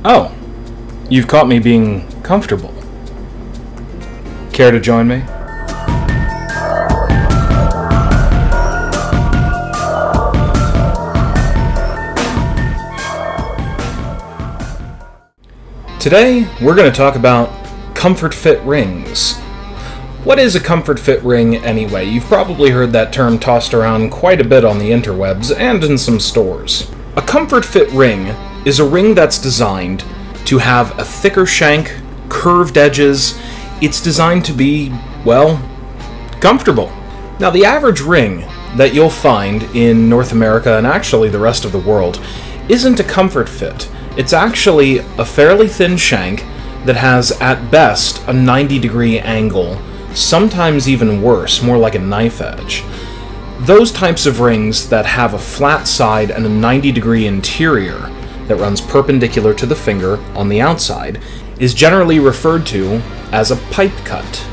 Oh, you've caught me being comfortable. Care to join me? Today, we're going to talk about comfort fit rings. What is a comfort fit ring anyway? You've probably heard that term tossed around quite a bit on the interwebs and in some stores. A comfort fit ring is a ring that's designed to have a thicker shank, curved edges. It's designed to be, well, comfortable. Now, the average ring that you'll find in North America and actually the rest of the world isn't a comfort fit. It's actually a fairly thin shank that has, at best, a 90-degree angle, sometimes even worse, more like a knife edge. Those types of rings that have a flat side and a 90-degree interior that runs perpendicular to the finger on the outside is generally referred to as a pipe cut.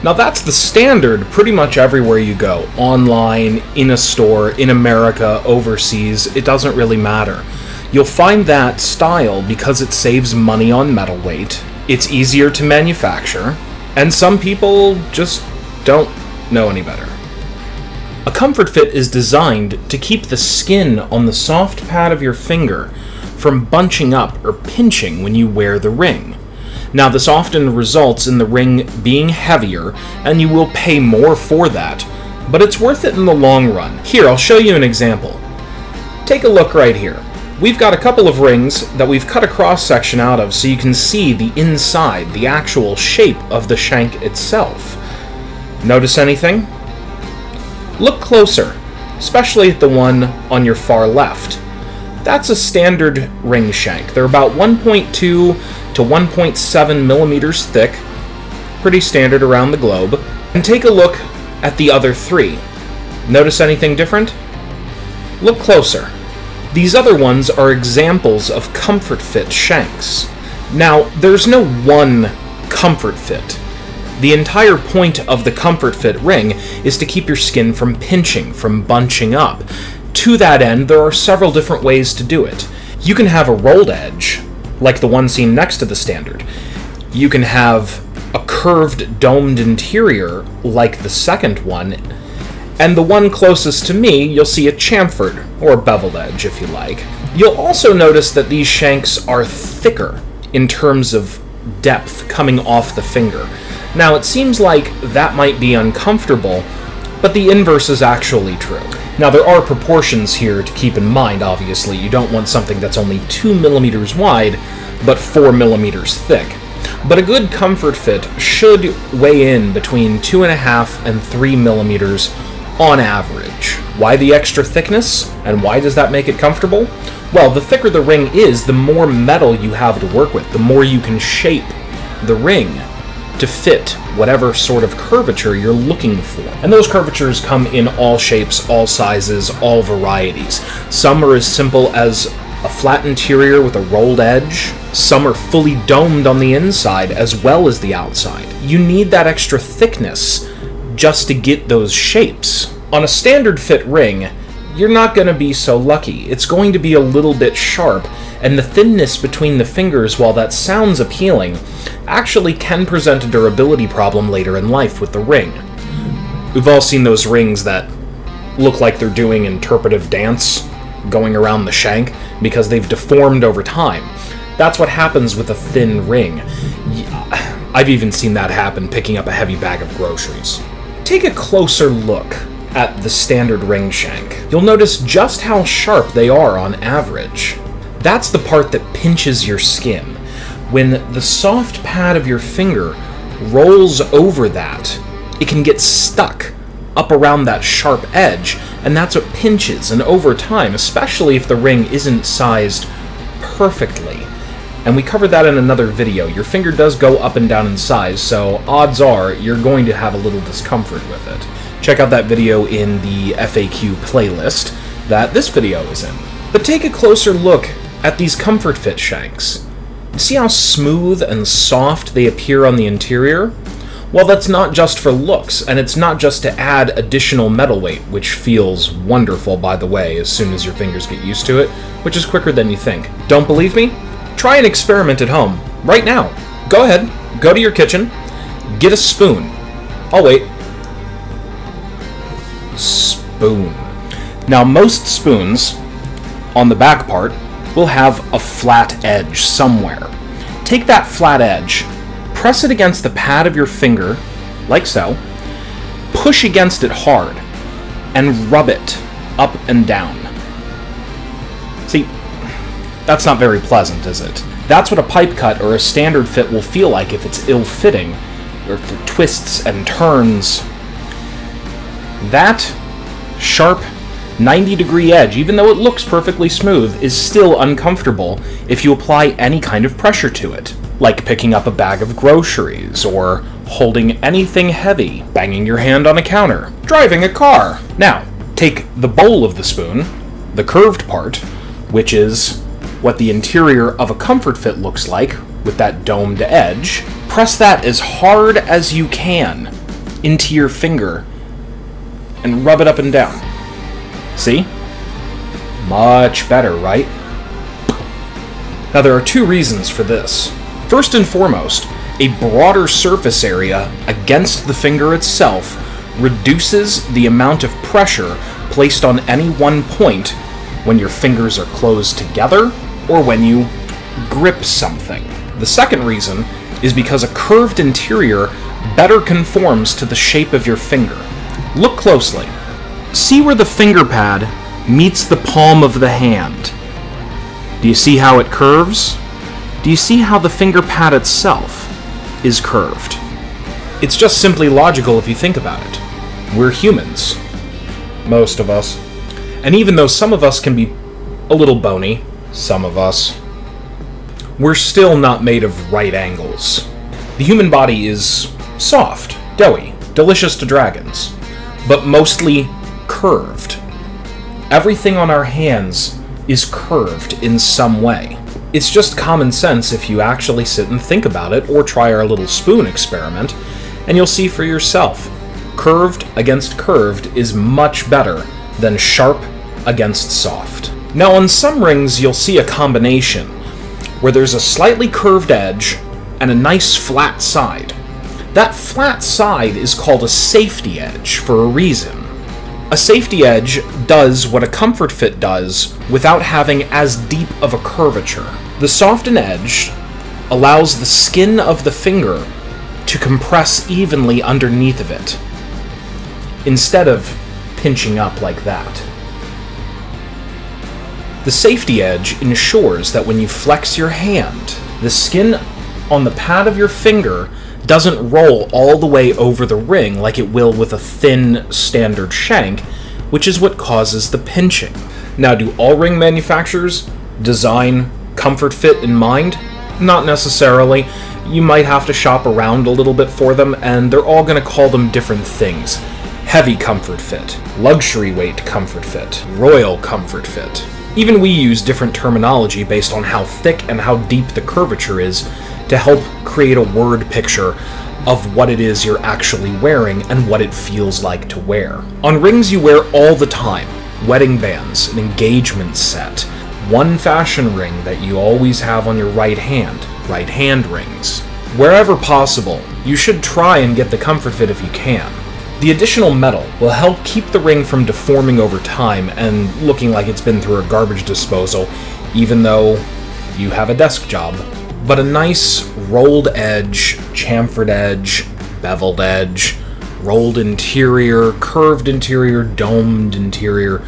Now that's the standard pretty much everywhere you go, online, in a store, in America, overseas, it doesn't really matter. You'll find that style because it saves money on metal weight, it's easier to manufacture, and some people just don't know any better. A comfort fit is designed to keep the skin on the soft pad of your finger from bunching up or pinching when you wear the ring. Now, this often results in the ring being heavier, and you will pay more for that, but it's worth it in the long run. Here, I'll show you an example. Take a look right here. We've got a couple of rings that we've cut a cross-section out of so you can see the inside, the actual shape of the shank itself. Notice anything? Look closer, especially at the one on your far left. That's a standard ring shank. They're about 1.2 to 1.7 millimeters thick, pretty standard around the globe. And take a look at the other three. Notice anything different? Look closer. These other ones are examples of comfort fit shanks. Now, there's no one comfort fit. The entire point of the comfort fit ring is to keep your skin from pinching, from bunching up. To that end, there are several different ways to do it. You can have a rolled edge, like the one seen next to the standard. You can have a curved, domed interior, like the second one. And the one closest to me, you'll see a chamfered, or beveled edge if you like. You'll also notice that these shanks are thicker in terms of depth coming off the finger. Now, it seems like that might be uncomfortable, but the inverse is actually true. Now, there are proportions here to keep in mind, obviously. You don't want something that's only 2 millimeters wide, but 4 millimeters thick. But a good comfort fit should weigh in between 2.5 and 3 millimeters on average. Why the extra thickness, and why does that make it comfortable? Well, the thicker the ring is, the more metal you have to work with, the more you can shape the ring to fit whatever sort of curvature you're looking for. And those curvatures come in all shapes, all sizes, all varieties. Some are as simple as a flat interior with a rolled edge. Some are fully domed on the inside as well as the outside. You need that extra thickness just to get those shapes. On a standard fit ring, you're not going to be so lucky. It's going to be a little bit sharp, and the thinness between the fingers, while that sounds appealing, actually can present a durability problem later in life with the ring. We've all seen those rings that look like they're doing interpretive dance, going around the shank, because they've deformed over time. That's what happens with a thin ring. I've even seen that happen picking up a heavy bag of groceries. Take a closer look at the standard ring shank. You'll notice just how sharp they are on average. That's the part that pinches your skin. When the soft pad of your finger rolls over that, it can get stuck up around that sharp edge, and that's what pinches. And over time, especially if the ring isn't sized perfectly, and we covered that in another video, your finger does go up and down in size, so odds are you're going to have a little discomfort with it. Check out that video in the FAQ playlist that this video is in. But take a closer look at these comfort fit shanks. See how smooth and soft they appear on the interior? Well, that's not just for looks, and it's not just to add additional metal weight, which feels wonderful, by the way, as soon as your fingers get used to it, which is quicker than you think. Don't believe me? Try an experiment at home, right now. Go ahead, go to your kitchen, get a spoon. I'll wait. Spoon. Now, most spoons, on the back part, will have a flat edge somewhere. Take that flat edge, press it against the pad of your finger, like so, push against it hard, and rub it up and down. See, that's not very pleasant, is it? That's what a pipe cut or a standard fit will feel like if it's ill-fitting, or if it twists and turns. That sharp 90-degree edge, even though it looks perfectly smooth, is still uncomfortable if you apply any kind of pressure to it, like picking up a bag of groceries, or holding anything heavy, banging your hand on a counter, driving a car. Now, take the bowl of the spoon, the curved part, which is what the interior of a comfort fit looks like, with that domed edge. Press that as hard as you can into your finger and rub it up and down. See? Much better, right? Now, there are two reasons for this. First and foremost, a broader surface area against the finger itself reduces the amount of pressure placed on any one point when your fingers are closed together or when you grip something. The second reason is because a curved interior better conforms to the shape of your finger. Look closely. See where the finger pad meets the palm of the hand. Do you see how it curves? Do you see how the finger pad itself is curved? It's just simply logical if you think about it. We're humans. Most of us. And even though some of us can be a little bony, some of us, we're still not made of right angles. The human body is soft, doughy, delicious to dragons, but mostly curved. Everything on our hands is curved in some way. It's just common sense if you actually sit and think about it, or try our little spoon experiment, and you'll see for yourself. Curved against curved is much better than sharp against soft. Now, on some rings, you'll see a combination where there's a slightly curved edge and a nice flat side. That flat side is called a safety edge for a reason. A safety edge does what a comfort fit does without having as deep of a curvature. The softened edge allows the skin of the finger to compress evenly underneath of it, instead of pinching up like that. The safety edge ensures that when you flex your hand, the skin on the pad of your finger doesn't roll all the way over the ring like it will with a thin standard shank, which is what causes the pinching. Now, do all ring manufacturers design comfort fit in mind? Not necessarily. You might have to shop around a little bit for them, and they're all going to call them different things. Heavy comfort fit, luxury weight comfort fit, royal comfort fit. Even we use different terminology based on how thick and how deep the curvature is to help create a word picture of what it is you're actually wearing and what it feels like to wear. On rings you wear all the time, wedding bands, an engagement set, one fashion ring that you always have on your right hand rings. Wherever possible, you should try and get the comfort fit if you can. The additional metal will help keep the ring from deforming over time and looking like it's been through a garbage disposal, even though you have a desk job. But a nice rolled edge, chamfered edge, beveled edge, rolled interior, curved interior, domed interior,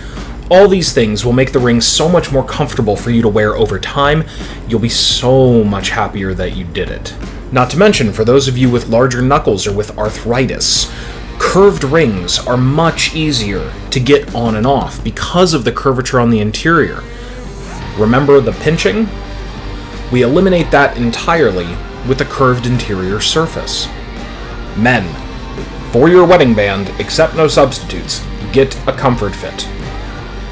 all these things will make the ring so much more comfortable for you to wear over time. You'll be so much happier that you did it. Not to mention, for those of you with larger knuckles or with arthritis, curved rings are much easier to get on and off because of the curvature on the interior. Remember the pinching? We eliminate that entirely with a curved interior surface. Men, for your wedding band, accept no substitutes, get a comfort fit.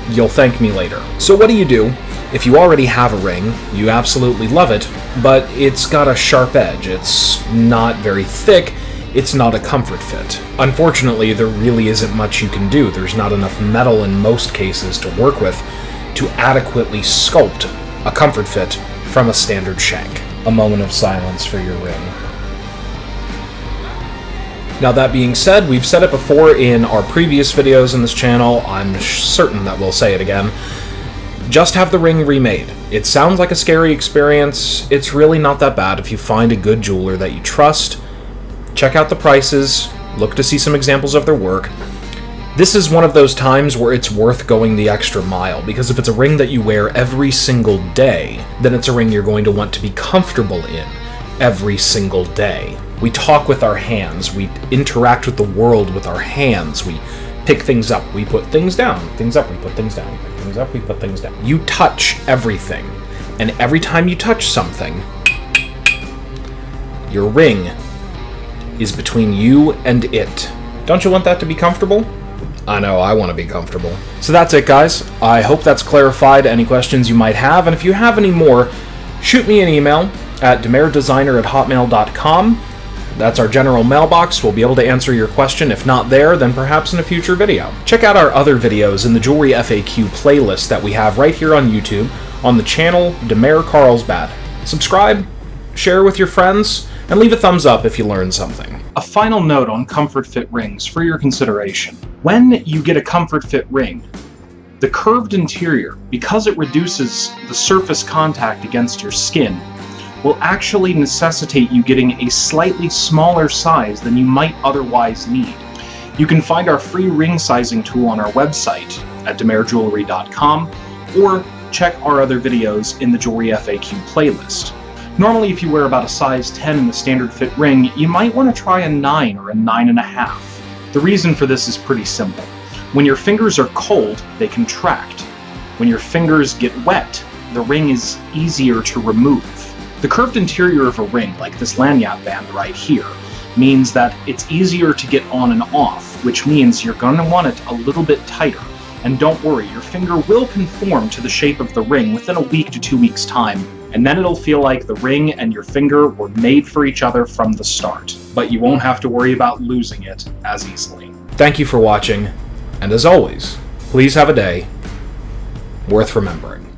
You'll thank me later. So what do? If you already have a ring, you absolutely love it, but it's got a sharp edge, it's not very thick, it's not a comfort fit. Unfortunately, there really isn't much you can do. There's not enough metal in most cases to work with to adequately sculpt a comfort fit from a standard shank. A moment of silence for your ring. Now that being said, we've said it before in our previous videos in this channel, I'm certain that we'll say it again, just have the ring remade. It sounds like a scary experience, it's really not that bad if you find a good jeweler that you trust. Check out the prices, look to see some examples of their work. This is one of those times where it's worth going the extra mile, because if it's a ring that you wear every single day, then it's a ring you're going to want to be comfortable in every single day. We talk with our hands, we interact with the world with our hands, we pick things up, we put things down, things up, we put things down, pick things up, we put things down. You touch everything, and every time you touch something, your ring is between you and it. Don't you want that to be comfortable? I know, I want to be comfortable. So that's it, guys. I hope that's clarified any questions you might have, and if you have any more, shoot me an email at demerdesigner@hotmail.com. That's our general mailbox. We'll be able to answer your question. If not there, then perhaps in a future video. Check out our other videos in the Jewelry FAQ playlist that we have right here on YouTube on the channel Demer Carlsbad. Subscribe, share with your friends, and leave a thumbs up if you learned something. A final note on comfort fit rings for your consideration. When you get a comfort fit ring, the curved interior, because it reduces the surface contact against your skin, will actually necessitate you getting a slightly smaller size than you might otherwise need. You can find our free ring sizing tool on our website at demerjewelry.com, or check our other videos in the Jewelry FAQ playlist. Normally, if you wear about a size 10 in the standard fit ring, you might want to try a 9 or a 9.5. The reason for this is pretty simple. When your fingers are cold, they contract. When your fingers get wet, the ring is easier to remove. The curved interior of a ring, like this lanyard band right here, means that it's easier to get on and off, which means you're going to want it a little bit tighter. And don't worry, your finger will conform to the shape of the ring within a week to 2 weeks' time, and then it'll feel like the ring and your finger were made for each other from the start. But you won't have to worry about losing it as easily. Thank you for watching, and as always, please have a day worth remembering.